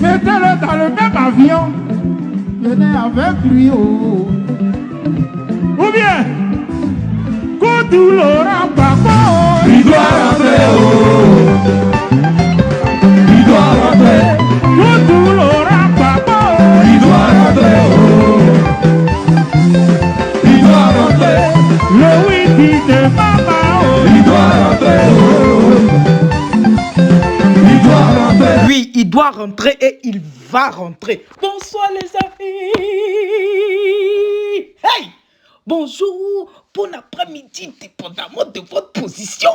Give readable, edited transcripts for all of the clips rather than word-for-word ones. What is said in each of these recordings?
Mettez-le dans le même avion. Venez avec lui. Oh. Ou bien, Koudou Laurent Gbagbo. Il doit rentrer, oh. Il doit rentrer. Koudou Laurent Gbagbo. Il doit rentrer, oh. Il doit rentrer. Le oui de maman. Oh. Il doit rentrer, oh. Il doit rentrer. Oui, il doit rentrer et il va rentrer. Bonsoir les amis. Hey! Bonjour, bon après-midi, dépendamment de votre position,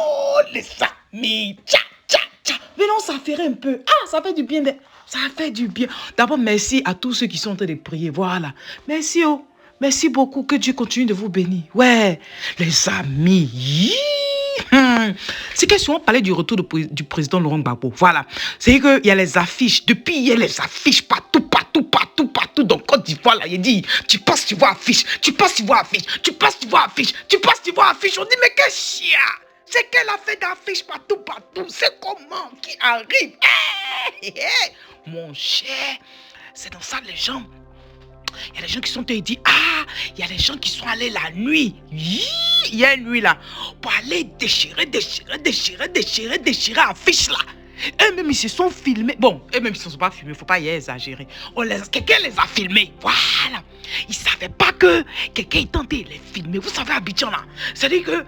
les amis. Tcha, tcha, tcha. Mais non, ça ferait un peu. Ah, ça fait du bien. Ça fait du bien. D'abord, merci à tous ceux qui sont en train de prier. Voilà. Merci, oh. Merci beaucoup. Que Dieu continue de vous bénir. Ouais, les amis. C'est question, on parlait du retour du président Laurent Gbagbo. Voilà. C'est qu'il y a les affiches. Depuis, il y a les affiches partout. Donc, Côte d'Ivoire, là, il dit, tu passes, tu vois affiche. Tu passes, tu vois affiche. Tu passes, tu vois affiche. Tu passes, tu vois affiche. On dit, mais quel chien. C'est qu'elle a fait d'affiches partout. C'est comment qui arrive. Mon cher, c'est dans ça les gens. Il y a des gens qui sont dit, ah, il y a des gens qui sont allés la nuit. Il y a une nuit là, pour aller déchirer affiche là. Eux-mêmes, ils se sont filmés. Bon, eux-mêmes, ils ne se sont pas filmés, il ne faut pas y exagérer. Quelqu'un les a filmés. Voilà. Ils ne savaient pas que quelqu'un est tenté de les filmer. Vous savez, Abidjan là, c'est-à-dire que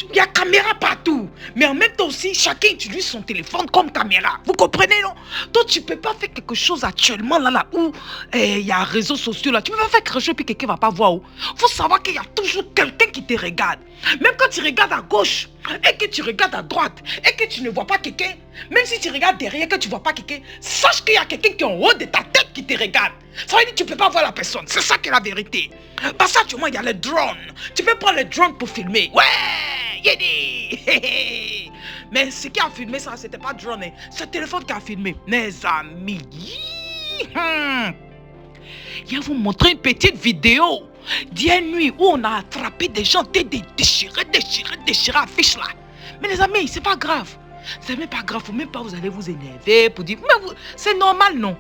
il y a caméra partout. Mais en même temps aussi, chacun utilise son téléphone comme caméra. Vous comprenez, non? Donc, tu ne peux pas faire quelque chose actuellement là où il y a réseaux sociaux là. Tu ne peux pas faire quelque chose et quelqu'un ne va pas voir. Il faut savoir qu'il y a toujours quelqu'un qui te regarde. Même quand tu regardes à gauche et que tu regardes à droite et que tu ne vois pas quelqu'un, même si tu regardes derrière et que tu ne vois pas quelqu'un, sache qu'il y a quelqu'un qui est en haut de ta tête qui te regarde. Ça veut dire que tu ne peux pas voir la personne. C'est ça qui est la vérité. Parce qu'actuellement, il y a les drones. Tu peux prendre les drones pour filmer. Ouais! Mais ce qui a filmé ça, c'était pas drone, hein. C'est le téléphone qui a filmé. Mes amis, je vais vous montrer une petite vidéo d'hier nuit où on a attrapé des gens qui déchirés affiches là. Mais les amis, c'est pas grave. C'est même pas grave, faut même pas vous allez vous énerver pour dire, mais c'est normal non.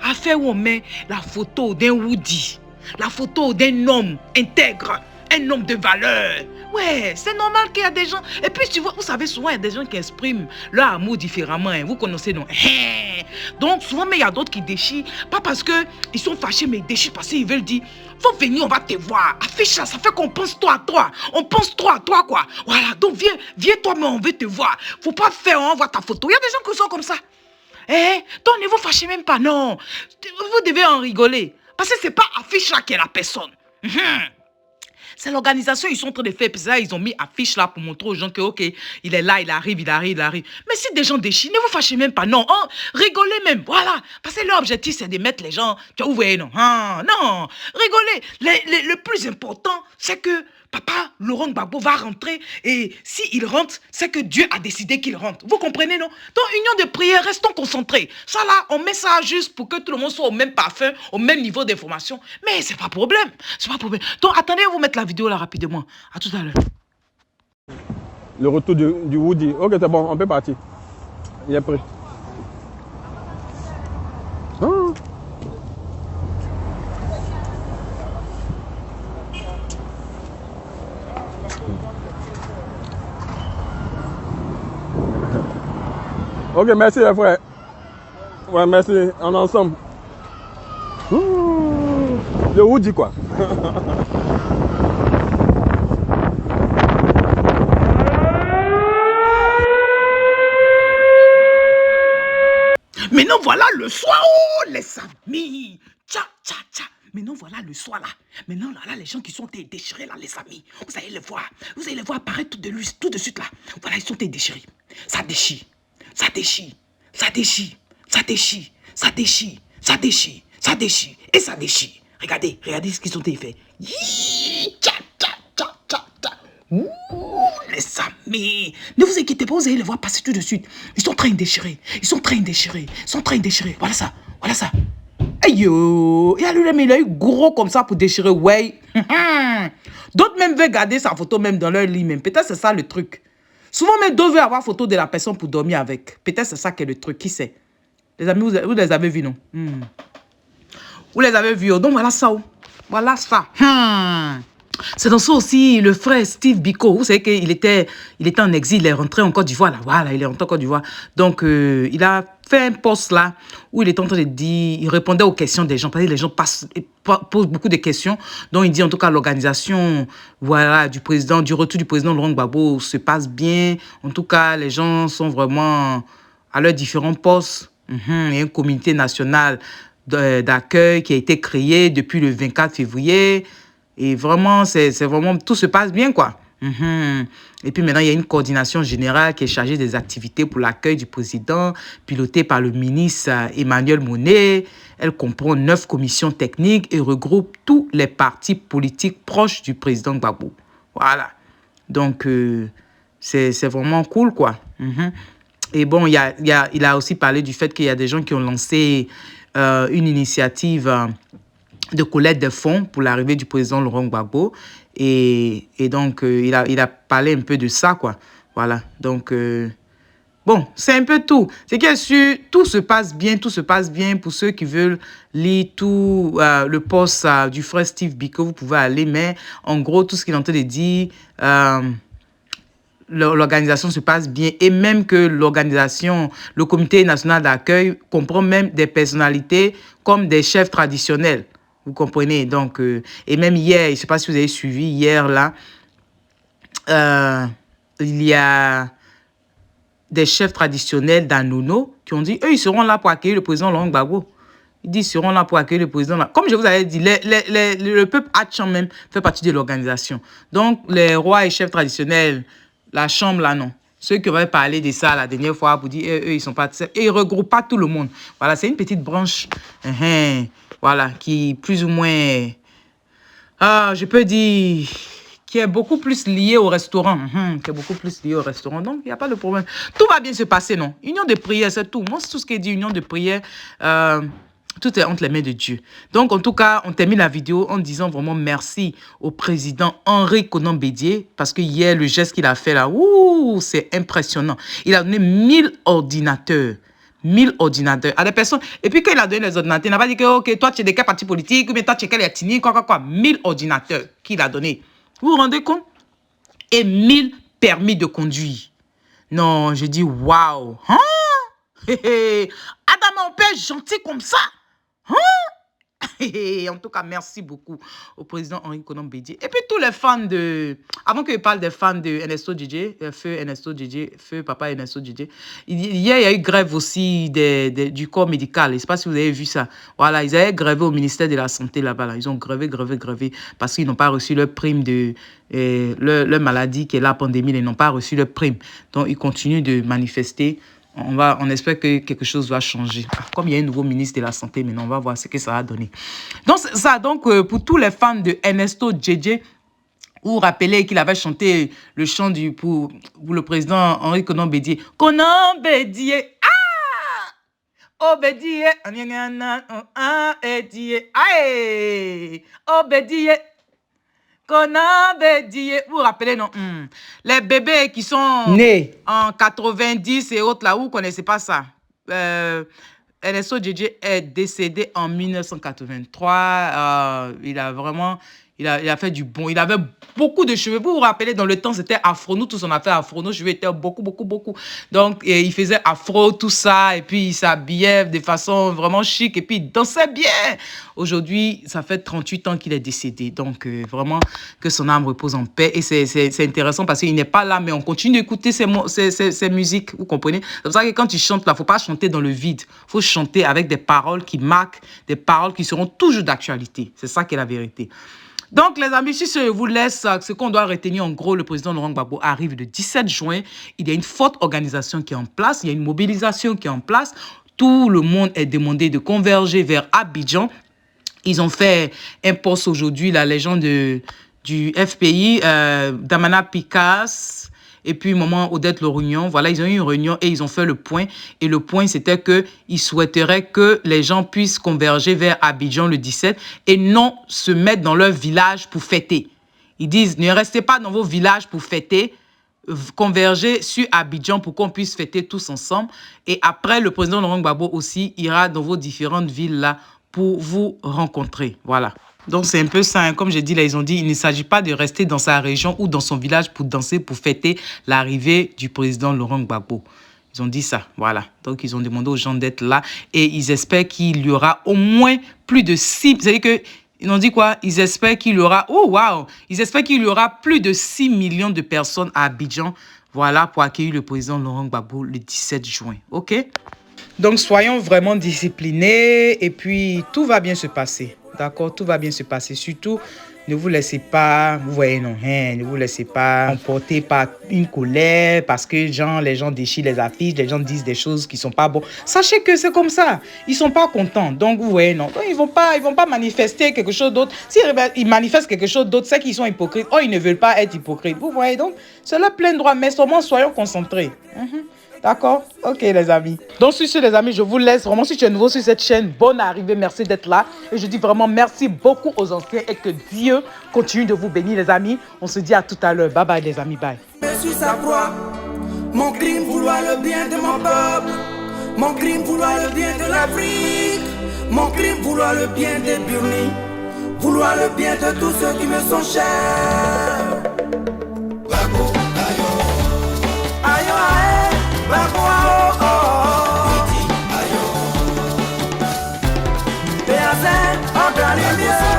Affaire où on met la photo d'un Woody, la photo d'un homme intègre, un homme de valeur. Ouais, c'est normal qu'il y a des gens. Et puis, tu vois, vous savez, souvent, il y a des gens qui expriment leur amour différemment. Hein. Vous connaissez, non? Donc, souvent, mais il y a d'autres qui déchirent. Pas parce qu'ils sont fâchés, mais ils déchirent parce qu'ils veulent dire, faut venir, on va te voir. Affiche ça, ça fait qu'on pense toi à toi. On pense toi à toi, quoi. Voilà, donc viens toi, mais on veut te voir. Faut pas faire, on voit ta photo. Il y a des gens qui sont comme ça. Donc, ne vous fâchez même pas, non. Vous devez en rigoler. Parce que c'est pas affiche là qui est la personne. C'est l'organisation, ils sont en train de faire. Puis ça, ils ont mis affiche là pour montrer aux gens que, ok, il est là, il arrive. Mais si des gens déchirent, ne vous fâchez même pas. Non, rigolez même. Voilà. Parce que leur objectif, c'est de mettre les gens. Tu vois, vous voyez, non? Non, rigolez. Le plus important, c'est que Papa Laurent Gbagbo va rentrer. Et s'il rentre, c'est que Dieu a décidé qu'il rentre. Vous comprenez, non? Donc, union de prière, restons concentrés. Ça là, on met ça juste pour que tout le monde soit au même parfum, au même niveau d'information. Mais c'est pas problème. C'est pas problème. Donc, attendez, vous mettre la vidéo là rapidement. À tout à l'heure. Le retour du Woody. Ok, c'est bon, on peut partir. Il est prêt. Ok, merci les frères. Ouais, merci. On est ensemble. Le Woody quoi. Maintenant, voilà le soir, oh, les amis. Tcha, tcha, tcha. Maintenant, voilà le soir là. Maintenant, là, les gens qui sont déchirés là, les amis. Vous allez les voir. Vous allez les voir apparaître tout de suite là. Voilà, ils sont déchirés. Ça déchire. Ça déchire. Ça déchire. Ça déchire. Ça déchire. Ça déchire. Ça déchire. Et ça déchire. Regardez ce qu'ils ont fait. Tcha, tcha, tcha, tcha, tcha. Ouh, les amis. Ne vous inquiétez pas, vous allez les voir passer tout de suite. Ils sont en train de déchirer. Ils sont en train de déchirer. Ils sont en train de déchirer. Voilà ça. Voilà ça. Aïe yo. Il a eu gros comme ça pour déchirer. Ouais. D'autres même veulent garder sa photo même dans leur lit même. Peut-être c'est ça le truc. Souvent, même d'autres veulent avoir photo de la personne pour dormir avec. Peut-être c'est ça qui est le truc. Qui sait? Les amis, vous les avez vus, non? Vous les avez vus. Donc, voilà ça. Voilà ça. C'est dans ça aussi le frère Steve Biko. Vous savez qu'il était en exil. Il est rentré en Côte d'Ivoire. Là. Voilà, il est rentré en Côte d'Ivoire. Donc, il a fait un post là où il était en train de dire, il répondait aux questions des gens. Parce que les gens posent beaucoup de questions. Donc, il dit en tout cas l'organisation voilà, du retour du président Laurent Gbagbo se passe bien. En tout cas, les gens sont vraiment à leurs différents postes. Il y a un comité national d'accueil qui a été créé depuis le 24 février. Et vraiment, c'est vraiment, tout se passe bien, quoi. Et puis maintenant, il y a une coordination générale qui est chargée des activités pour l'accueil du président, pilotée par le ministre Emmanuel Monet. Elle comprend 9 commissions techniques et regroupe tous les partis politiques proches du président Gbagbo. Voilà. Donc, c'est vraiment cool, quoi. Et bon, il a aussi parlé du fait qu'il y a des gens qui ont lancé une initiative de collecte de fonds pour l'arrivée du président Laurent Gbagbo. Et donc, il a parlé un peu de ça, quoi. Voilà. Donc, bon, c'est un peu tout. C'est que tout se passe bien pour ceux qui veulent lire tout le post du frère Steve Biko. Vous pouvez aller, mais en gros, tout ce qu'il est en train de dire, l'organisation se passe bien et même que l'organisation, le comité national d'accueil comprend même des personnalités comme des chefs traditionnels. Vous comprenez? Donc, et même hier, je ne sais pas si vous avez suivi, hier, là, il y a des chefs traditionnels d'Anono qui ont dit, eux, ils seront là pour accueillir le président Laurent Gbagbo. Ils disent, ils seront là pour accueillir le président. Comme je vous avais dit, le peuple Hatcham même fait partie de l'organisation. Donc, les rois et chefs traditionnels, la chambre, là, non. Ceux qui avaient parlé de ça la dernière fois pour dire, eux, ils sont pas... Et ils ne regroupent pas tout le monde. Voilà, c'est une petite branche... Voilà, qui plus ou moins, je peux dire, qui est beaucoup plus lié au restaurant. Qui est beaucoup plus lié au restaurant. Donc, il n'y a pas de problème. Tout va bien se passer, non? Union de prière, c'est tout. Moi, c'est tout ce qui est dit, union de prière. Tout est entre les mains de Dieu. Donc, en tout cas, on termine la vidéo en disant vraiment merci au président Henri Konan Bédié parce que hier, le geste qu'il a fait là, c'est impressionnant. Il a donné 1000 ordinateurs. 1000 ordinateurs à des personnes. Et puis, quand il a donné les ordinateurs, il n'a pas dit que, OK, toi, tu es de quel parti politique, ou bien toi, tu es quel ethnie, quoi. 1000 ordinateurs qu'il a donné. Vous vous rendez compte? Et 1000 permis de conduire. Non, je dis, waouh. Adam, on peut être gentil comme ça. En tout cas, merci beaucoup au président Henri Konan Bédié. Et puis tous les fans de... Avant que je parle des fans de Ernesto DJ, feu Ernesto DJ, feu papa Ernesto DJ, hier, il y a eu grève aussi du corps médical. Je ne sais pas si vous avez vu ça. Voilà, ils avaient grévé au ministère de la Santé là-bas. Là. Ils ont grévé parce qu'ils n'ont pas reçu leur prime de... leur maladie qui est la pandémie. Ils n'ont pas reçu leur prime. Donc, ils continuent de manifester. On espère que quelque chose va changer. Comme il y a un nouveau ministre de la Santé, maintenant, on va voir ce que ça va donner. Donc, ça, pour tous les fans de Ernesto JJ, vous rappelez qu'il avait chanté le chant pour le président Henri Konan Bédié. Konan Bédié, Obédié, Obédié. Konan Bédié. Vous vous rappelez, non? Les bébés qui sont nés en 90 et autres, là, vous ne connaissez pas ça. Ernesto JJ est décédé en 1983. Il a vraiment... Il a fait du bon. Il avait beaucoup de cheveux. Vous vous rappelez, dans le temps, c'était afro. Nous tous, on a fait afro. Nos cheveux étaient beaucoup. Donc, il faisait afro, tout ça. Et puis, il s'habillait de façon vraiment chic. Et puis, il dansait bien. Aujourd'hui, ça fait 38 ans qu'il est décédé. Donc, vraiment, que son âme repose en paix. Et c'est intéressant parce qu'il n'est pas là, mais on continue d'écouter ses musiques. Vous comprenez? C'est pour ça que quand tu chantes là, il ne faut pas chanter dans le vide. Il faut chanter avec des paroles qui marquent, des paroles qui seront toujours d'actualité. C'est ça qui est la vérité. Donc, les amis, si je vous laisse ce qu'on doit retenir, en gros, le président Laurent Gbagbo arrive le 17 juin. Il y a une forte organisation qui est en place. Il y a une mobilisation qui est en place. Tout le monde est demandé de converger vers Abidjan. Ils ont fait un poste aujourd'hui, la légende du FPI, Damana Picasse, et puis maman Odette Lorignon. Voilà, ils ont eu une réunion et ils ont fait le point. Et le point, c'était qu'ils souhaiteraient que les gens puissent converger vers Abidjan le 17 et non se mettre dans leur village pour fêter. Ils disent, ne restez pas dans vos villages pour fêter. converger sur Abidjan pour qu'on puisse fêter tous ensemble. Et après, le président Laurent Gbagbo aussi ira dans vos différentes villes là pour vous rencontrer. Voilà. Donc, c'est un peu ça. Hein. Comme j'ai dit, là, ils ont dit, il ne s'agit pas de rester dans sa région ou dans son village pour danser, pour fêter l'arrivée du président Laurent Gbagbo. Ils ont dit ça, voilà. Donc, ils ont demandé aux gens d'être là et ils espèrent qu'il y aura au moins plus de 6... Vous savez que ils ont dit quoi? Ils espèrent qu'il y aura... Oh, waouh! Ils espèrent qu'il y aura plus de 6 millions de personnes à Abidjan, voilà, pour accueillir le président Laurent Gbagbo le 17 juin. OK? Donc, soyons vraiment disciplinés et puis tout va bien se passer. D'accord? Tout va bien se passer. Surtout, ne vous laissez pas, vous voyez, non, hein, ne vous laissez pas emporter par une colère parce que les gens déchirent les affiches, les gens disent des choses qui ne sont pas bonnes. Sachez que c'est comme ça. Ils ne sont pas contents. Donc, vous voyez, non. Donc, ils vont pas manifester quelque chose d'autre. S'ils manifestent quelque chose d'autre, c'est qu'ils sont hypocrites. Oh, ils ne veulent pas être hypocrites. Vous voyez, donc, c'est leur plein droit. Mais seulement, soyons concentrés. D'accord? Ok, les amis. Donc, sur ce, les amis, je vous laisse. Vraiment, si tu es nouveau sur cette chaîne, bonne arrivée. Merci d'être là. Et je dis vraiment merci beaucoup aux anciens et que Dieu continue de vous bénir, les amis. On se dit à tout à l'heure. Bye bye, les amis. Bye. Je suis sa proie. Mon crime, vouloir le bien de mon peuple. Mon crime, vouloir le bien de l'Afrique. Mon crime, vouloir le bien des Burnis. Vouloir le bien de tous ceux qui me sont chers. Gbagbo, ayo. Ayo, ayo. Gbagbo, oh, oh, oh. Ayo. Béazin, en dans les lieux.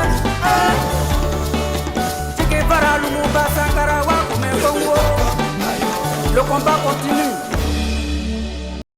Tike Vara, Lumumba, Sankara, Wakume, Congo. Le combat continue.